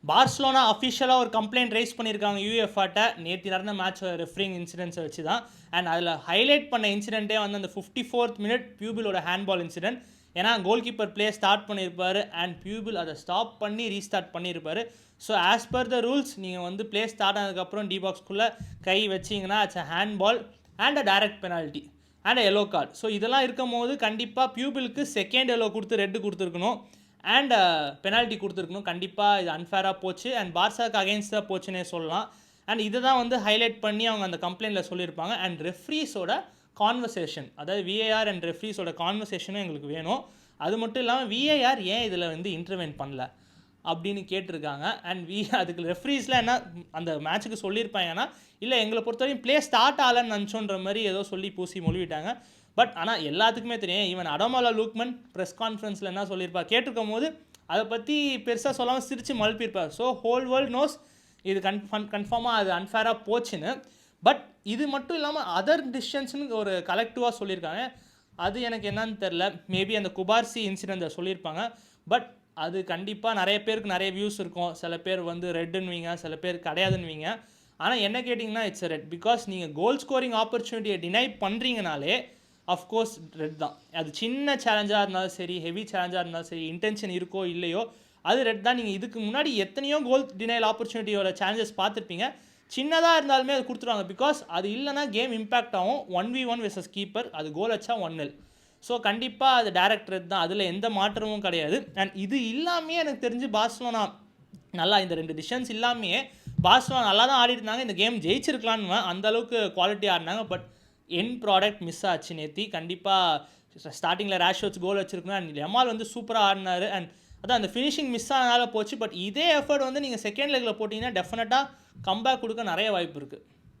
Barcelona அஃபிஷியலாக ஒரு complaint raise பண்ணியிருக்காங்க யூஎஃப்ஆட்ட நேற்று நடந்த மேட்ச் ரெஃப்ரிங் இன்சிடென்ட்ஸை வச்சு தான். அண்ட் அதில் ஹைலைட் பண்ண இன்சிடென்ட்டே வந்து அந்த 54th மினிட் பியூபிளோட ஹேண்ட்பால் இன்சிடென்ட். ஏன்னா கோல் கீப்பர் பிளே ஸ்டார்ட் பண்ணியிருப்பார் அண்ட் பியூபிள் அதை ஸ்டாப் பண்ணி ரீஸ்டார்ட் பண்ணியிருப்பார். So as per the rules நீங்கள் வந்து பிளே ஸ்டார்ட் ஆனதுக்கப்புறம் டி பாக்ஸ்குள்ளே கை வச்சிங்கன்னா it's a handball and a direct penalty and yellow card. So இதெல்லாம் இருக்கும் போது கண்டிப்பாக பியூபிளுக்கு செகண்ட் எல்லோ கொடுத்து ரெட்டு கொடுத்துருக்கணும் அண்ட் பெனால்ட்டி கொடுத்துருக்கணும். கண்டிப்பாக இது அன்ஃபேராக போச்சு அண்ட் பார்சாக்கு அகெயின்ஸ்டாக போச்சுன்னே சொல்லலாம். அண்ட் இதை தான் வந்து ஹைலைட் பண்ணி அவங்க அந்த கம்ப்ளைண்ட்டில் சொல்லியிருப்பாங்க. அண்ட் ரெஃப்ரீஸோட கான்வர்சேஷன், அதாவது விஏஆர் அண்ட் ரெஃப்ரீஸோட கான்வர்சேஷனும் எங்களுக்கு வேணும். அது மட்டும் இல்லாமல் விஏஆர் ஏன் இதில் வந்து இன்டர்வென்ட் பண்ணல அப்படின்னு கேட்டிருக்காங்க. அண்ட் அதுக்கு ரெஃப்ரீஸ்லாம் என்ன அந்த மேட்ச்சுக்கு சொல்லியிருப்பாங்கன்னா, இல்லை எங்களை பொறுத்தவரைக்கும் ப்ளே ஸ்டார்ட் ஆகலன்னு நினச்சோன்ற மாதிரி ஏதோ சொல்லி பூசி மொழிவிட்டாங்க. பட் ஆனால் எல்லாத்துக்குமே தெரியும், ஈவன் அடோமாலா லூக்மன் ப்ரெஸ் கான்ஃபரன்ஸில் என்ன சொல்லியிருப்பார் கேட்டிருக்கும் போது அதை பற்றி பெருசாக சொல்லாமல் சிரித்து மழுப்பியிருப்பார். ஸோ ஹோல் வேர்ல்ட் நோஸ் இது கன்ஃபார்மாக அது அன்ஃபேராக போச்சுன்னு. பட் இது மட்டும் இல்லாமல் அதர் டிசிஷன்ஸ்னு ஒரு கலெக்டிவாக சொல்லியிருக்காங்க. அது எனக்கு என்னன்னு தெரில. மேபி அந்த குபார்சி இன்சிடென்ட்டை சொல்லியிருப்பாங்க. பட் அது கண்டிப்பாக நிறைய பேருக்கு நிறைய வியூஸ் இருக்கும். சில பேர் வந்து ரெட்டுன்னுவீங்க, சில பேர் கிடையாதுன்னுவீங்க. ஆனால் என்ன கேட்டிங்கன்னா இட்ஸ் ரெட். பிகாஸ் நீங்கள் கோல் ஸ்கோரிங் ஆப்பர்ச்சுனிட்டியை டினை பண்ணுறீங்கனாலே அஃப்கோர்ஸ் ரெட் தான். அது சின்ன சேலஞ்சாக இருந்தாலும் சரி, ஹெவி சேலஞ்சாக இருந்தாலும் சரி, இன்டென்ஷன் இருக்கோ இல்லையோ அது ரெட் தான். நீங்கள் இதுக்கு முன்னாடி எத்தனையோ கோல் டினைல் ஆப்பர்ச்சுனிட்டியோட சேலஞ்சஸ் பார்த்துருப்பீங்க. சின்னதாக இருந்தாலுமே அது கொடுத்துருவாங்க. பிகாஸ் அது இல்லைனா கேம் இம்பேக்ட் ஆகும். 1v1 வெர்சஸ் கீப்பர், அது கோல் வச்சா 1-0. ஸோ கண்டிப்பாக அது டைரக்ட் ரெட் தான், அதில் எந்த மாற்றமும் கிடையாது. அண்ட் இது இல்லாமே எனக்கு தெரிஞ்சு பார்சலோனா நல்லா இந்த ரெண்டு டிசிஷன்ஸ் இல்லாமே பார்சலோனா நல்லா தான் ஆடிட்டு இருந்தாங்க. இந்த கேம் ஜெயிச்சிருக்கலான்னு அந்தளவுக்கு குவாலிட்டி ஆடினாங்க. பட் என் ப்ராடக்ட் மிஸ் ஆச்சு நேற்றி. கண்டிப்பாக ஸ்டார்டிங்கில் ரேஷ்வர்ட்ஸ் கோல் வச்சிருக்கணும். அண்ட் யமால் வந்து சூப்பராக ஆடினார். அண்ட் அதான் அந்த ஃபினிஷிங் மிஸ் ஆனதால் போச்சு. பட் இதே எஃபர்ட் வந்து நீங்கள் செகண்ட் லெக்கில் போட்டிங்கன்னா டெஃபினட்டாக கம்பேக் கொடுக்க நிறைய வாய்ப்பு இருக்குது.